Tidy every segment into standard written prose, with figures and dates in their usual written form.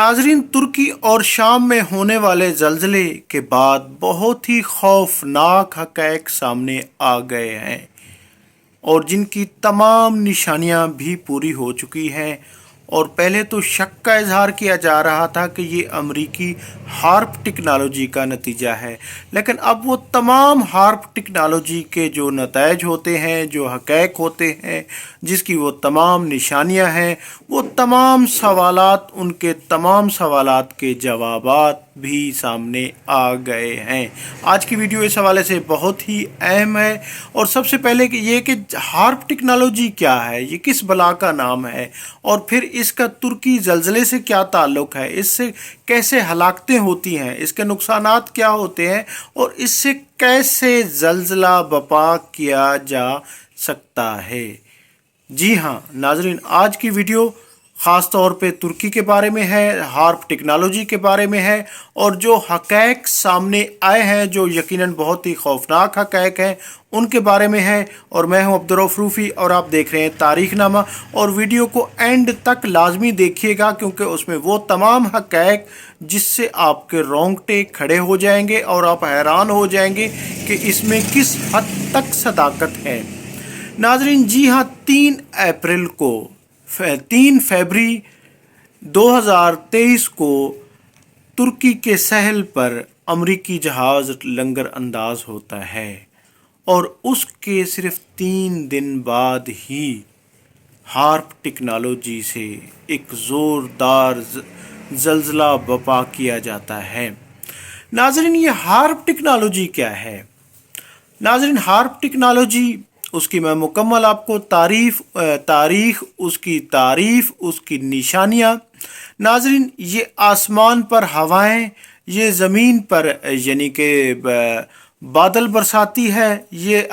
नाजरीन, तुर्की और शाम में होने वाले ज़ल्ज़ले के बाद बहुत ही खौफनाक हक़ाइक़ सामने आ गए हैं और जिनकी तमाम निशानियां भी पूरी हो चुकी हैं। और पहले तो शक का इजहार किया जा रहा था कि ये अमरीकी हार्प टेक्नोलॉजी का नतीजा है, लेकिन अब वो तमाम हार्प टेक्नोलॉजी के जो नताइज होते हैं, जो हक़ाइक़ होते हैं, जिसकी वो तमाम निशानियां हैं, वो तमाम सवालात, उनके तमाम सवालात के जवाबात भी सामने आ गए हैं। आज की वीडियो इस हवाले से बहुत ही अहम है। और सबसे पहले ये कि हार्प टेक्नोलॉजी क्या है, ये किस बला का नाम है, और फिर इसका तुर्की ज़ल्ज़ले से क्या ताल्लुक़ है, इससे कैसे हलाकतें होती हैं, इसके नुकसानात क्या होते हैं, और इससे कैसे ज़ल्ज़ला बर्पा किया जा सकता है। जी हाँ नाजरीन, आज की वीडियो ख़ास तौर पे तुर्की के बारे में है, हार्प टेक्नोलॉजी के बारे में है, और जो हक़ाइक़ सामने आए हैं, जो यकीनन बहुत ही खौफनाक हक़ाइक़ हैं, उनके बारे में है। और मैं हूं अब्दुर्रऊफ़ रूफ़ी और आप देख रहे हैं तारीख़नामा। और वीडियो को एंड तक लाजमी देखिएगा, क्योंकि उसमें वो तमाम हक़ाइक़ जिससे आपके रोंगटे खड़े हो जाएंगे और आप हैरान हो जाएंगे कि इसमें किस हद तक सदाकत है। नाजरीन, जी हाँ, 3 फरवरी 2023 को तुर्की के सहल पर अमरीकी जहाज़ लंगर अंदाज होता है और उसके सिर्फ 3 दिन बाद ही हार्प टेक्नोलॉजी से एक ज़ोरदार ज़ल्ज़ला बर्पा किया जाता है। नाज़रीन, ये हार्प टेक्नोलॉजी क्या है? नाज़रीन, हार्प टेक्नोलॉजी, उसकी मैं मुकम्मल आपको तारीख़, उसकी निशानियाँ। नाज़रीन, ये आसमान पर हवाएं, ये ज़मीन पर यानी कि बादल बरसाती है, ये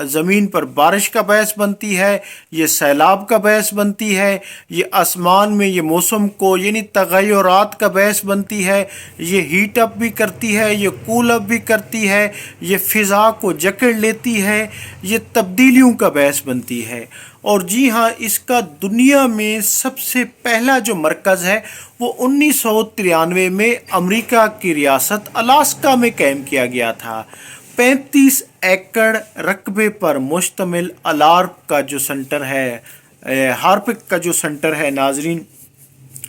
ज़मीन पर बारिश का बायस बनती है, ये सैलाब का बायस बनती है, ये आसमान में ये मौसम को यानी तग़य्युरात का बायस बनती है, ये हीट अप भी करती है, ये कूल अप भी करती है, ये फ़िज़ा को जकड़ लेती है, ये तब्दीलियों का बायस बनती है। और जी हाँ, इसका दुनिया में सबसे पहला जो मरकज़ है वो 1993 में अमेरिका की रियासत अलास्का में कायम किया गया था। 35 एकड़ रकबे पर मुश्तमिल हार्प का जो सेंटर है, नाजरीन,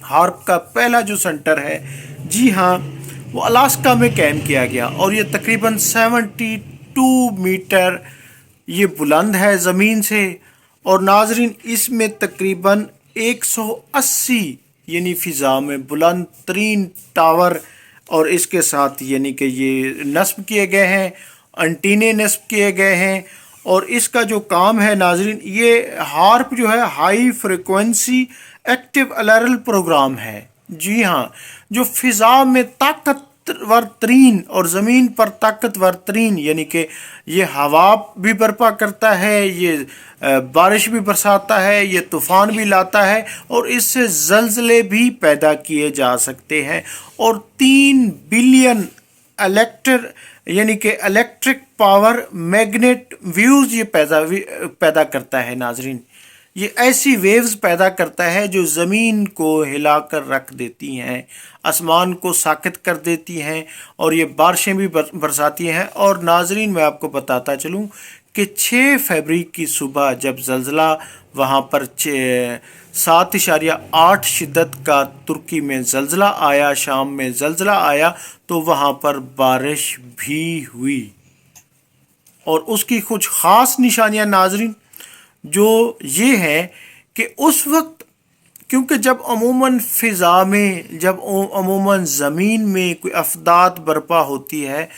हार्प का पहला जो सेंटर है, जी हाँ, वो अलास्का में कायम किया गया। और ये तकरीबन 72 मीटर ये बुलंद है ज़मीन से। और नाजरीन, इसमें तकरीबन 180 यानी फ़िज़ा में बुलंद तरीन टावर और इसके साथ यानी कि ये नस्ब किए गए हैं, एंटीने नस्ब किए गए हैं। और इसका जो काम है नाजरीन, ये हार्प जो है हाई फ्रिक्वेंसी एक्टिव अलर्ल प्रोग्राम है। जी हाँ, जो फ़िज़ा में ताकतवर तरीन और ज़मीन पर ताकतवर तरीन यानी कि ये हवा भी बर्पा करता है, ये बारिश भी बरसाता है, ये तूफ़ान भी लाता है, और इससे ज़ल्ज़ले भी पैदा किए जा सकते हैं। और 3 billion electric power magnet views ये पैदा करता है। नाजरीन, ये ऐसी वेव्स पैदा करता है जो ज़मीन को हिलाकर रख देती हैं, आसमान को साकित कर देती हैं, और ये बारिशें भी बरसाती हैं। और नाजरीन, मैं आपको बताता चलूँ कि 6 फरवरी की सुबह जब ज़ल्ज़ला वहाँ पर 7.8 शिद्दत का तुर्की में ज़ल्ज़ला आया, शाम में ज़ल्ज़ला आया, तो वहाँ पर बारिश भी हुई। और उसकी कुछ ख़ास निशानियाँ नाजरीन जो ये है कि उस वक्त, क्योंकि जब अमूमन फ़िज़ा में, जब अमूमन ज़मीन में कोई अफ़दात बर्पा होती है,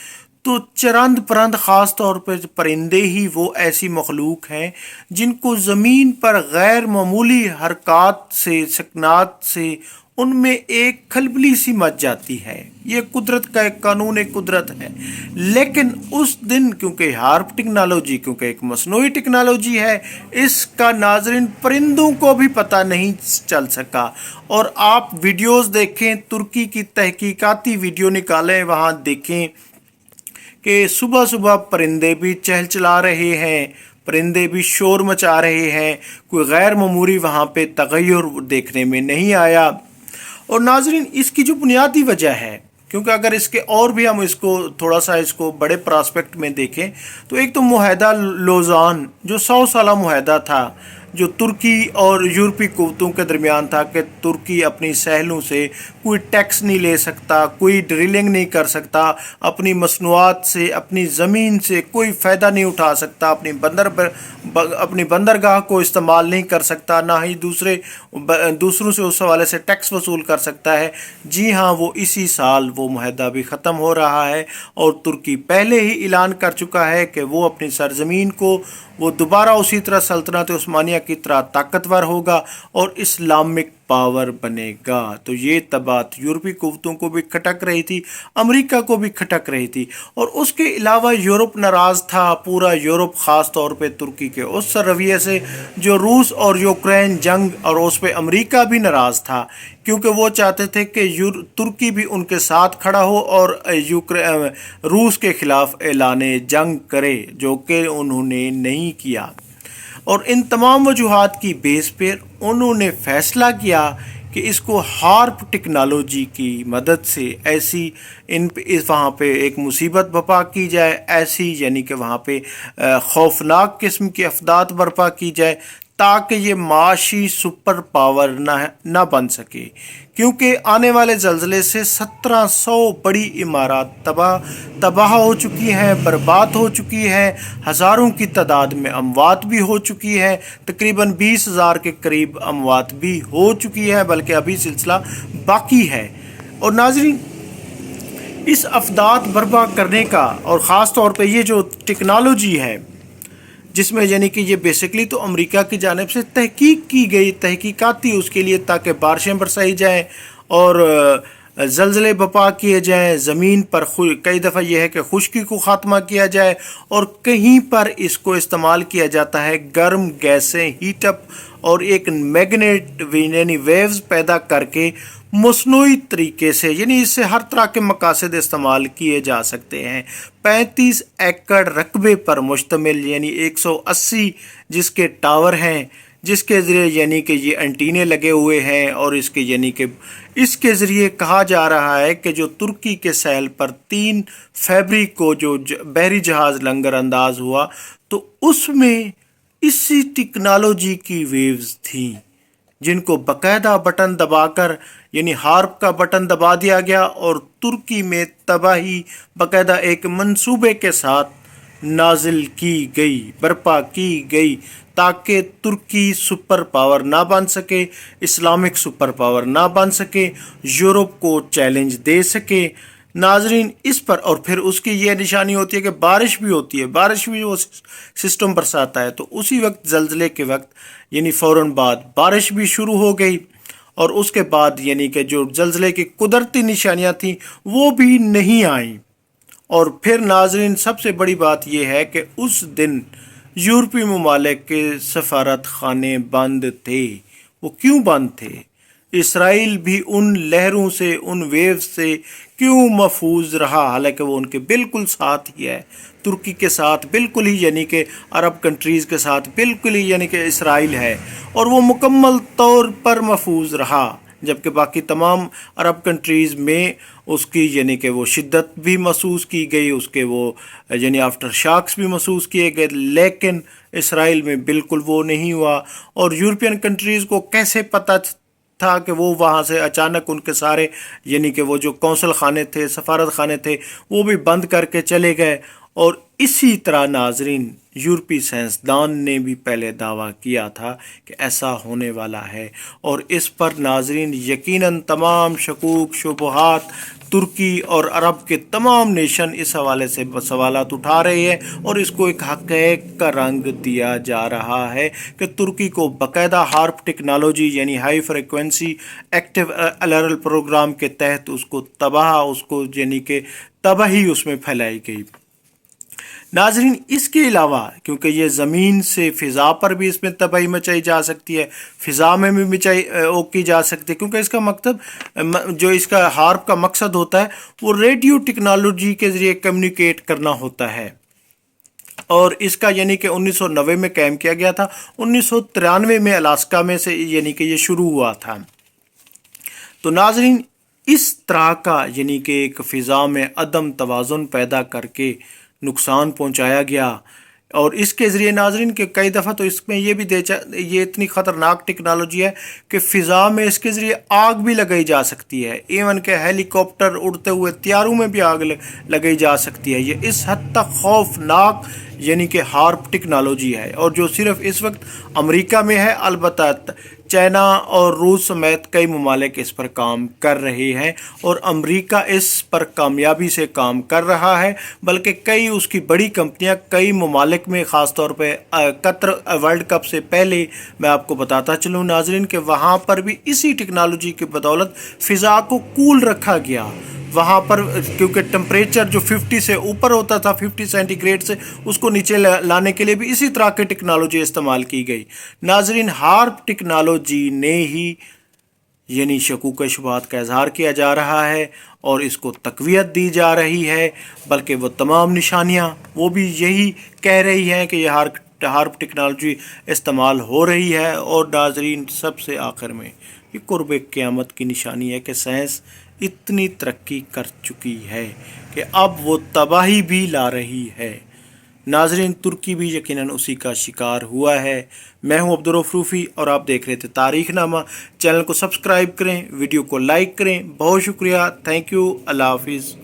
तो चरंद परंद ख़ास तौर पर परिंदे ही वो ऐसी मखलूक हैं जिनको ज़मीन पर गैर मामूली हरकत से, सकनात से उनमें एक खलबली सी मच जाती है। ये कुदरत का एक कानून, एक कुदरत है। लेकिन उस दिन क्योंकि हार्प टेक्नोलॉजी, क्योंकि एक मसनूई टेक्नोलॉजी है, इसका नाजरीन परिंदों को भी पता नहीं चल सका। और आप वीडियोस देखें, तुर्की की तहकीकाती वीडियो निकालें, वहाँ देखें कि सुबह सुबह परिंदे भी चहलचला रहे हैं, परिंदे भी शोर मचा रहे हैं, कोई गैर मामूली वहाँ पे तगय्युर देखने में नहीं आया। اور ناظرین اس کی جو بنیادی وجہ ہے، کیونکہ اگر اس کے اور بھی ہم اس کو تھوڑا سا اس کو بڑے پراسپیکٹ میں دیکھیں تو ایک تو معاہدہ لوزان جو 100 سالہ معاہدہ تھا، جو ترکی اور یورپی قوتوں کے درمیان تھا کہ ترکی اپنی ساحلوں سے کوئی ٹیکس نہیں لے سکتا، کوئی ڈرلنگ نہیں کر سکتا، اپنی مصنوعات سے، اپنی زمین سے کوئی فائدہ نہیں اٹھا سکتا، اپنی بندرگاہ کو استعمال نہیں کر سکتا، نہ ہی دوسروں سے اس حوالے سے ٹیکس وصول کر سکتا ہے۔ جی ہاں، وہ اسی سال وہ معاہدہ بھی ختم ہو رہا ہے، اور ترکی پہلے ہی اعلان کر چکا ہے کہ وہ اپنی سرزمین کو وہ دوبارہ اسی طرح سلطنت عثمانیہ کی طرح طاقتور ہوگا اور اسلامک پاور بنے گا۔ تو یہ بات یورپی قوتوں کو بھی کھٹک رہی تھی، امریکہ کو بھی کھٹک رہی تھی، اور اس کے علاوہ یورپ ناراض تھا، پورا یورپ خاص طور پہ ترکی کے اس رویے سے جو روس اور یوکرین جنگ، اور اس پہ امریکہ بھی ناراض تھا، کیونکہ وہ چاہتے تھے کہ ترکی بھی ان کے ساتھ کھڑا ہو اور روس کے خلاف اعلان جنگ کرے، جو کہ انہوں نے نہیں کیا۔ اور ان تمام وجوہات کی بیس پر انہوں نے فیصلہ کیا کہ اس کو ہارپ ٹیکنالوجی کی مدد سے ایسی وہاں پہ ایک مصیبت برپا کی جائے، ایسی یعنی کہ وہاں پہ خوفناک قسم کی افداد برپا کی جائے تاکہ یہ معاشی سپر پاور نہ بن سکے، کیونکہ آنے والے زلزلے سے 1700 بڑی عمارات تباہ ہو چکی ہیں، برباد ہو چکی ہیں، ہزاروں کی تعداد میں اموات بھی ہو چکی ہے، تقریباً 20,000 کے قریب اموات بھی ہو چکی ہے، بلکہ ابھی سلسلہ باقی ہے۔ اور ناظرین، اس افداد برپا کرنے کا، اور خاص طور پہ یہ جو ٹیکنالوجی ہے جس میں یعنی کہ یہ بیسکلی تو امریکہ کی جانب سے تحقیق کی گئی، تحقیقاتی اس کے لیے تاکہ بارشیں برسائی جائیں اور زلزلے برپا کیے جائیں، زمین پر کئی دفعہ یہ ہے کہ خشکی کو خاتمہ کیا جائے، اور کہیں پر اس کو استعمال کیا جاتا ہے گرم گیسیں ہیٹ اپ اور ایک میگنیٹ یعنی ویوز پیدا کر کے مصنوعی طریقے سے، یعنی اس سے ہر طرح کے مقاصد استعمال کیے جا سکتے ہیں۔ 35 ایکڑ رقبے پر مشتمل، یعنی 180 جس کے ٹاور ہیں، جس کے ذریعے یعنی کہ یہ انٹینے لگے ہوئے ہیں، اور اس کے یعنی کہ اس کے ذریعے کہا جا رہا ہے کہ جو ترکی کے ساحل پر 3 فروری کو جو بحری جہاز لنگر انداز ہوا تو اس میں اسی ٹیکنالوجی کی ویوز تھیں، جن کو باقاعدہ بٹن دبا کر یعنی ہارپ کا بٹن دبا دیا گیا، اور ترکی میں تباہی باقاعدہ ایک منصوبے کے ساتھ نازل کی گئی، برپا کی گئی، تاکہ ترکی سپر پاور نہ بن سکے، اسلامک سپر پاور نہ بن سکے، یورپ کو چیلنج دے سکے۔ ناظرین، اس پر اور پھر اس کی یہ نشانی ہوتی ہے کہ بارش بھی ہوتی ہے، بارش بھی وہ سسٹم برساتا ہے، تو اسی وقت زلزلے کے وقت یعنی فوراً بعد بارش بھی شروع ہو گئی، اور اس کے بعد یعنی کہ جو زلزلے کی قدرتی نشانیاں تھیں وہ بھی نہیں آئیں۔ اور پھر ناظرین، سب سے بڑی بات یہ ہے کہ اس دن یورپی ممالک کے سفارت خانے بند تھے۔ وہ کیوں بند تھے؟ اسرائیل بھی ان لہروں سے، ان ویوز سے کیوں محفوظ رہا، حالانکہ وہ ان کے بالکل ساتھ ہی ہے، ترکی کے ساتھ بالکل ہی، یعنی کہ عرب کنٹریز کے ساتھ بالکل ہی، یعنی کہ اسرائیل ہے، اور وہ مکمل طور پر محفوظ رہا، جبکہ باقی تمام عرب کنٹریز میں اس کی یعنی کہ وہ شدت بھی محسوس کی گئی، اس کے وہ یعنی آفٹر شاکس بھی محسوس کیے گئے، لیکن اسرائیل میں بالکل وہ نہیں ہوا۔ اور یورپین کنٹریز کو کیسے پتہ تھا کہ وہ وہاں سے اچانک ان کے سارے یعنی کہ وہ جو قونصل خانے تھے، سفارت خانے تھے، وہ بھی بند کر کے چلے گئے۔ اور اسی طرح ناظرین، یورپی سائنسدان نے بھی پہلے دعویٰ کیا تھا کہ ایسا ہونے والا ہے، اور اس پر ناظرین یقیناً تمام شکوک شبہات ترکی اور عرب کے تمام نیشن اس حوالے سے سوالات اٹھا رہے ہیں، اور اس کو ایک حقیق کا رنگ دیا جا رہا ہے کہ ترکی کو باقاعدہ ہارپ ٹیکنالوجی یعنی ہائی فریکوینسی ایکٹیو الرل پروگرام کے تحت اس کو یعنی کہ تباہی اس میں پھیلائی گئی۔ ناظرین، اس کے علاوہ کیونکہ یہ زمین سے فضا پر بھی اس میں تباہی مچائی جا سکتی ہے، فضا میں بھی کی جا سکتی ہے، کیونکہ اس کا مقصد جو اس کا ہارپ کا مقصد ہوتا ہے وہ ریڈیو ٹیکنالوجی کے ذریعے کمیونیکیٹ کرنا ہوتا ہے، اور اس کا یعنی کہ 1990 میں قائم کیا گیا تھا، 1993 میں الاسکا میں سے یعنی کہ یہ شروع ہوا تھا۔ तो नाजरीन, इस तरह का यानी कि एक फ़िज़ा में अदम तवाज़ुन पैदा करके नुकसान पहुंचाया गया। और इसके ज़रिए नाजरीन के कई दफ़ा तो इसमें ये भी ये इतनी ख़तरनाक टेक्नोलॉजी है कि फ़िज़ा में इसके ज़रिए आग भी लगाई जा सकती है। इवन के हेलीकॉप्टर, उड़ते हुए त्यारों में भी आग लगाई जा सकती है। ये इस हद तक खौफनाक यानी कि हार्प टेक्नोलॉजी है, और जो सिर्फ इस वक्त अमेरिका में है। अलबत्ता चाइना और रूस समेत कई ममालिक इस पर काम कर रहे हैं, और अमेरिका इस पर कामयाबी से काम कर रहा है। बल्कि कई उसकी बड़ी कंपनियां कई ममालिक में, ख़ास तौर पे कतर वर्ल्ड कप से पहले मैं आपको बताता चलूँ नाजरीन कि वहाँ पर भी इसी टेक्नोलॉजी की बदौलत फ़िज़ा को कूल रखा गया। वहाँ पर क्योंकि टेम्परेचर जो 50 से ऊपर होता था, 50 सेंटीग्रेड से, उसको नीचे लाने के लिए भी इसी तरह की टेक्नोलॉजी इस्तेमाल की गई। नाजरीन, हार्प टेक्नोलॉजी ने ही यानी शकूक शुबहात का इजहार किया जा रहा है और इसको तक़वियत दी जा रही है। बल्कि वो तमाम निशानियाँ वो भी यही कह रही हैं कि यह हार्प टेक्नोलॉजी इस्तेमाल हो रही है। और नाजरीन, सबसे आखिर में ये कुर्ब क़यामत की निशानी है कि साइंस इतनी तरक्की कर चुकी है कि अब वो तबाही भी ला रही है। नाजरीन, तुर्की भी यकीनन उसी का शिकार हुआ है। मैं हूं अब्दुल रऊफ रूफ़ी और आप देख रहे थे तारीख़नामा। चैनल को सब्सक्राइब करें, वीडियो को लाइक करें। बहुत शुक्रिया, थैंक यू, अल्लाह हाफिज़।